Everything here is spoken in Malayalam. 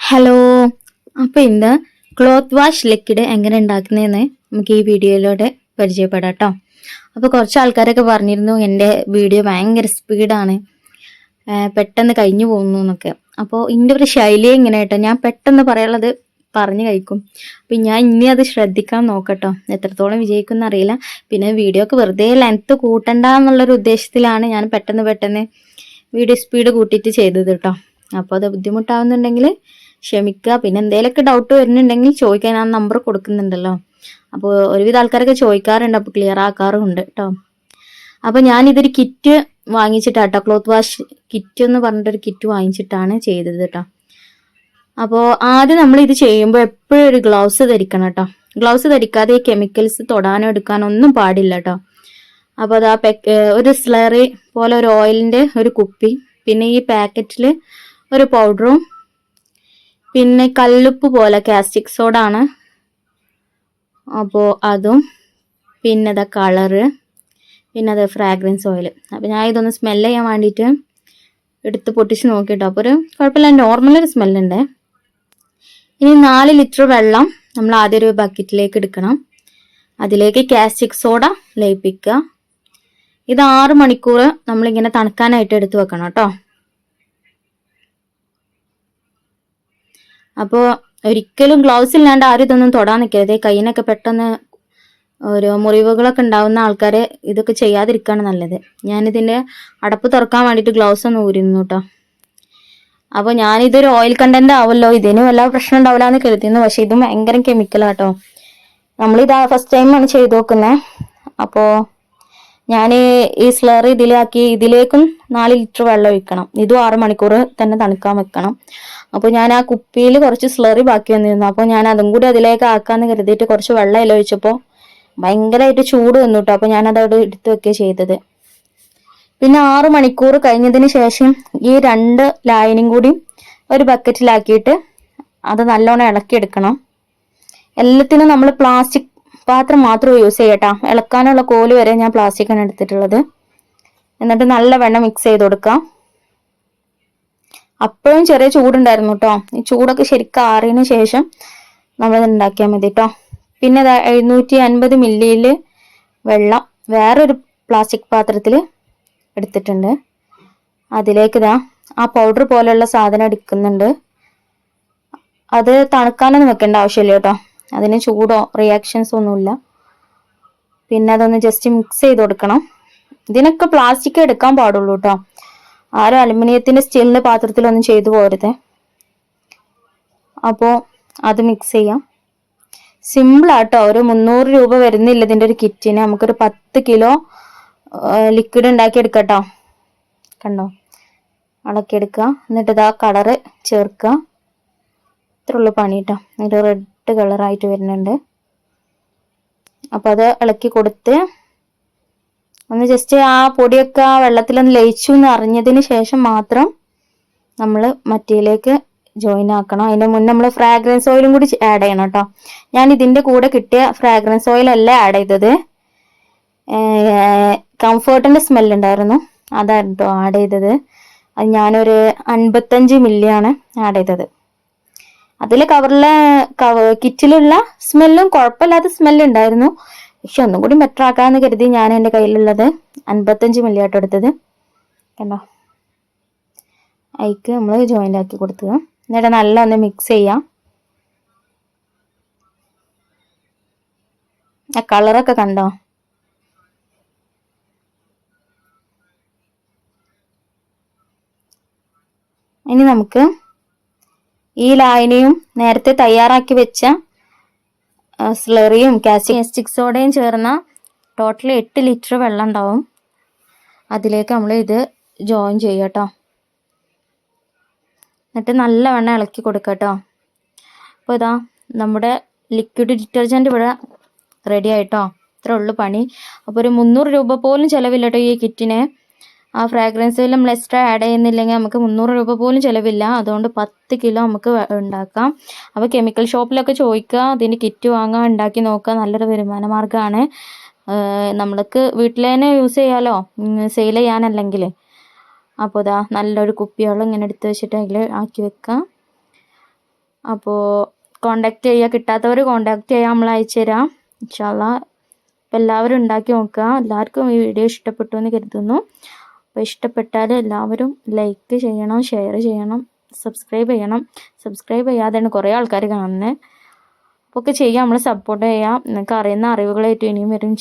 ഹലോ. അപ്പോൾ ഇന്ന് ക്ലോത്ത് വാഷ് ലിക്വിഡ് എങ്ങനെ ഉണ്ടാക്കുന്നതെന്ന് നമുക്ക് ഈ വീഡിയോയിലൂടെ പരിചയപ്പെടാം കേട്ടോ. അപ്പോൾ കുറച്ച് ആൾക്കാരൊക്കെ പറഞ്ഞിരുന്നു എൻ്റെ വീഡിയോ ഭയങ്കര സ്പീഡാണ്, പെട്ടെന്ന് കഴിഞ്ഞു പോകുന്നു എന്നൊക്കെ. അപ്പോൾ എൻ്റെ ഒരു ശൈലി എങ്ങനെ കേട്ടോ, ഞാൻ പെട്ടെന്ന് പറയാനുള്ളത് പറഞ്ഞു കഴിക്കും. അപ്പം ഞാൻ ഇനി അത് ശ്രദ്ധിക്കാൻ നോക്കട്ടോ, എത്രത്തോളം വിജയിക്കുമെന്ന് അറിയില്ല. പിന്നെ വീഡിയോ ഒക്കെ വെറുതെ ലെങ്ത്ത് കൂട്ടണ്ട എന്നുള്ളൊരു ഉദ്ദേശത്തിലാണ് ഞാൻ പെട്ടെന്ന് വീഡിയോ സ്പീഡ് കൂട്ടിയിട്ട് ചെയ്തത് കേട്ടോ. അപ്പോൾ അത് ബുദ്ധിമുട്ടാവുന്നുണ്ടെങ്കിൽ ക്ഷമിക്കുക. പിന്നെ എന്തെങ്കിലുമൊക്കെ ഡൗട്ട് വരുന്നുണ്ടെങ്കിൽ ചോദിക്കാൻ ഞാൻ നമ്പർ കൊടുക്കുന്നുണ്ടല്ലോ. അപ്പോൾ ഒരുവിധ ആൾക്കാരൊക്കെ ചോദിക്കാറുണ്ട്, അപ്പോൾ ക്ലിയർ ആക്കാറുമുണ്ട് കേട്ടോ. അപ്പോൾ ഞാനിതൊരു കിറ്റ് വാങ്ങിച്ചിട്ടാട്ടോ, ക്ലോത്ത് വാഷ് കിറ്റ് എന്ന് പറഞ്ഞിട്ടൊരു കിറ്റ് വാങ്ങിച്ചിട്ടാണ് ചെയ്തത് കേട്ടോ. അപ്പോൾ ആദ്യം നമ്മൾ ഇത് ചെയ്യുമ്പോൾ എപ്പോഴും ഒരു ഗ്ലൗസ് ധരിക്കണം കേട്ടോ. ഗ്ലൗസ് ധരിക്കാതെ ഈ കെമിക്കൽസ് തൊടാനോ എടുക്കാനോ ഒന്നും പാടില്ല കേട്ടോ. അപ്പോൾ അത് ഒരു സ്ലറി പോലെ ഒരു ഓയിലിൻ്റെ ഒരു കുപ്പി, പിന്നെ ഈ പാക്കറ്റിൽ ഒരു പൗഡറും, പിന്നെ കല്ലുപ്പ് പോലെ കാസ്റ്റിക് സോഡാണ്, അപ്പോൾ അതും, പിന്നെ അത് കളറ്, പിന്നെ അത് ഫ്രാഗ്രൻസ് ഓയിൽ. അപ്പോൾ ഞാൻ ഇതൊന്ന് സ്മെല്ല് ചെയ്യാൻ വേണ്ടിയിട്ട് എടുത്ത് പൊട്ടിച്ച് നോക്കിയിട്ടോ. അപ്പോൾ ഒരു കുഴപ്പമില്ല, നോർമലൊരു സ്മെല്ലുണ്ട്. ഇനി 4 ലിറ്റർ വെള്ളം നമ്മൾ ആദ്യം ഒരു ബക്കറ്റിലേക്ക് എടുക്കണം. അതിലേക്ക് കാസ്റ്റിക് സോഡ ലയിപ്പിക്കുക. ഇത് 6 മണിക്കൂർ നമ്മളിങ്ങനെ തണുക്കാനായിട്ട് എടുത്ത് വെക്കണം കേട്ടോ. അപ്പോൾ ഒരിക്കലും ഗ്ലൗസ് ഇല്ലാണ്ട് ആരും ഇതൊന്നും തൊടാൻ നിൽക്കരുത്. കയ്യിനൊക്കെ പെട്ടെന്ന് ഓരോ മുറിവുകളൊക്കെ ഉണ്ടാവുന്ന ആൾക്കാർ ഇതൊക്കെ ചെയ്യാതിരിക്കുകയാണ് നല്ലത്. ഞാനിതിൻ്റെ അടപ്പ് തുറക്കാൻ വേണ്ടിയിട്ട് ഗ്ലൗസ് ഒന്ന് ഊരുന്നു കേട്ടോ. അപ്പോൾ ഞാനിതൊരു ഓയിൽ കണ്ടന്റ് ആവുമല്ലോ, ഇതിന് വല്ല പ്രശ്നം ഉണ്ടാവില്ല എന്ന് കരുതുന്നു. പക്ഷെ ഇതും ഭയങ്കര കെമിക്കലാട്ടോ. നമ്മളിത് ഫസ്റ്റ് ടൈമാണ് ചെയ്ത് നോക്കുന്നത്. അപ്പോൾ ഞാൻ ഈ സ്ലറി ഇതിലാക്കി ഇതിലേക്കും 4 ലിറ്റർ വെള്ളം ഒഴിക്കണം. ഇതും 6 മണിക്കൂർ തന്നെ തണുക്കാൻ വെക്കണം. അപ്പോൾ ഞാൻ ആ കുപ്പിയിൽ കുറച്ച് സ്ലറി ബാക്കി വന്നിരുന്നു. അപ്പോൾ ഞാൻ അതും കൂടി അതിലേക്ക് ആക്കാന്ന് കരുതിയിട്ട് കുറച്ച് വെള്ളം അതിൽ ഒഴിച്ചപ്പോൾ ഭയങ്കരമായിട്ട് ചൂട് വന്നു കേട്ടോ. അപ്പോൾ ഞാനത് അവിടെ എടുത്ത് വെക്കുക ചെയ്തത്. പിന്നെ 6 മണിക്കൂർ കഴിഞ്ഞതിന് ശേഷം ഈ 2 ലായനിയും കൂടി ഒരു ബക്കറ്റിലാക്കിയിട്ട് അത് നല്ലോണം ഇളക്കിയെടുക്കണം. എല്ലാത്തിനും നമ്മൾ പ്ലാസ്റ്റിക് പാത്രം മാത്രം യൂസ് ചെയ്യട്ടാ. ഇളക്കാനുള്ള കോല് വരെ ഞാൻ പ്ലാസ്റ്റിക്കാണ് എടുത്തിട്ടുള്ളത്. എന്നിട്ട് നല്ല വെണ്ണം മിക്സ് ചെയ്ത് കൊടുക്കാം. അപ്പോഴും ചെറിയ ചൂടുണ്ടായിരുന്നു കേട്ടോ. ഈ ചൂടൊക്കെ ശരിക്കും ആറിയതിന് ശേഷം നമ്മളിത് ഉണ്ടാക്കിയാൽ മതി കേട്ടോ. പിന്നെ 750 മില്ലിയിൽ വെള്ളം വേറൊരു പ്ലാസ്റ്റിക് പാത്രത്തിൽ എടുത്തിട്ടുണ്ട്. അതിലേക്ക് ആ പൗഡർ പോലെയുള്ള സാധനം എടുക്കുന്നുണ്ട്. അത് തണുക്കാനൊന്നും വെക്കേണ്ട ആവശ്യമില്ല കേട്ടോ. അതിന് ചൂടോ റിയാക്ഷൻസോ ഒന്നുമില്ല. പിന്നെ അതൊന്ന് ജസ്റ്റ് മിക്സ് ചെയ്ത് കൊടുക്കണം. ഇതിനൊക്കെ പ്ലാസ്റ്റിക് എടുക്കാൻ പാടുള്ളൂ കേട്ടോ. ആരും അലുമിനിയത്തിന്റെ സ്റ്റീലിന്റെ പാത്രത്തിലൊന്നും ചെയ്തു പോരുത്. അപ്പോൾ അത് മിക്സ് ചെയ്യാം. സിമ്പിളാട്ടോ. ഒരു 300 രൂപ വരുന്നില്ല ഇതിൻ്റെ ഒരു കിറ്റിന്. നമുക്കൊരു 10 കിലോ ലിക്വിഡ് ഉണ്ടാക്കി എടുക്കട്ടോ. കണ്ടോ, ഇളക്കിയെടുക്കുക. എന്നിട്ട് ഇതാ കളറ് ചേർക്കുക. ഇത്രയുള്ള പണി കേട്ടോ. എന്നിട്ട് റെഡ് കളറായിട്ട് വരുന്നുണ്ട്. അപ്പോൾ അത് ഇളക്കി കൊടുത്ത് ഒന്ന് ജസ്റ്റ് ആ പൊടിയൊക്കെ ആ വെള്ളത്തിലൊന്ന് ലയിച്ചു എന്ന് അറിഞ്ഞതിന് ശേഷം മാത്രം നമ്മൾ മറ്റേലേക്ക് ജോയിൻ ആക്കണം. അതിൻ്റെ മുന്നേ നമ്മൾ ഫ്രാഗ്രൻസ് ഓയിലും കൂടി ആഡ് ചെയ്യണം കേട്ടോ. ഞാൻ ഇതിൻ്റെ കൂടെ കിട്ടിയ ഫ്രാഗ്രൻസ് ഓയിലല്ല ആഡ് ചെയ്തത്. കംഫർട്ടിൻ്റെ സ്മെല്ലുണ്ടായിരുന്നു, അതായിരുന്നു കേട്ടോ ആഡ് ചെയ്തത്. അത് ഞാനൊരു 55 മില്ലിയാണ് ആഡ് ചെയ്തത്. അതിൽ കിറ്റിലുള്ള സ്മെല്ലും കുഴപ്പമില്ലാത്ത സ്മെല്ലുണ്ടായിരുന്നു. പക്ഷെ ഒന്നും കൂടി ബെറ്റർ ആക്കാമെന്ന് കരുതി ഞാൻ എൻ്റെ കയ്യിലുള്ളത് 55 മില്ലി ആട്ടോ എടുത്തത്. കണ്ടോ, അതിക്ക് നമ്മൾ ജോയിൻ്റ് ആക്കി കൊടുത്തത്. എന്നിട്ട് നല്ല ഒന്ന് മിക്സ് ചെയ്യാം. ആ കളറൊക്കെ കണ്ടോ. ഇനി നമുക്ക് ഈ ലായനിയും നേരത്തെ തയ്യാറാക്കി വെച്ച സ്ലറിയും കാസ്റ്റിക് സോഡയും ചേർന്ന ടോട്ടൽ 8 ലിറ്റർ വെള്ളം ഉണ്ടാവും. അതിലേക്ക് നമ്മൾ ഇത് ജോയിൻ ചെയ്യുക കേട്ടോ. എന്നിട്ട് നല്ലവണ്ണം ഇളക്കി കൊടുക്കുക കേട്ടോ. അപ്പോൾ ഇതാ നമ്മുടെ ലിക്വിഡ് ഡിറ്റർജൻറ്റ് ഇവിടെ റെഡി ആയിട്ടോ. ഇത്രേ ഉള്ളൂ പണി. അപ്പോൾ ഒരു 300 രൂപ പോലും ചിലവില്ല കേട്ടോ ഈ കിറ്റിന്. ആ ഫ്രാഗ്രൻസിൽ നമ്മൾ എക്സ്ട്രാ ആഡ് ചെയ്യുന്നില്ലെങ്കിൽ നമുക്ക് 300 രൂപ പോലും ചിലവില്ല. അതുകൊണ്ട് 10 കിലോ നമുക്ക് ഉണ്ടാക്കാം. അപ്പോൾ കെമിക്കൽ ഷോപ്പിലൊക്കെ ചോദിക്കുക, അതിൻ്റെ കിറ്റ് വാങ്ങുക, ഉണ്ടാക്കി നോക്കുക. നല്ലൊരു വരുമാന മാർഗ്ഗമാണ്. നമ്മൾക്ക് വീട്ടിൽ തന്നെ യൂസ് ചെയ്യാമല്ലോ, സെയിൽ ചെയ്യാനല്ലെങ്കിൽ. അപ്പോൾ ഇതാ നല്ലൊരു കുപ്പിയോളം ഇങ്ങനെ എടുത്ത് വെച്ചിട്ട് അതിൽ ആക്കി വെക്കാം. അപ്പോൾ കോണ്ടാക്ട് ചെയ്യുക, കിട്ടാത്തവർ കോണ്ടാക്ട് ചെയ്യുക, നമ്മൾ അയച്ചു തരാം ഇൻഷാ അള്ളാ. അപ്പോൾ എല്ലാവരും ഉണ്ടാക്കി നോക്കുക. എല്ലാവർക്കും ഈ വീഡിയോ ഇഷ്ടപ്പെട്ടു എന്ന് കരുതുന്നു. അപ്പോൾ ഇഷ്ടപ്പെട്ടാൽ എല്ലാവരും ലൈക്ക് ചെയ്യണം, ഷെയർ ചെയ്യണം, സബ്സ്ക്രൈബ് ചെയ്യണം. സബ്സ്ക്രൈബ് ചെയ്യാതെയാണ് കുറേ ആൾക്കാർ കാണുന്നത്. അപ്പോൾ ഒക്കെ ചെയ്യാം, നമ്മൾ സപ്പോർട്ട് ചെയ്യാം. നിങ്ങൾക്ക് അറിയുന്ന അറിവുകളായിട്ട് ഇനിയും വരും.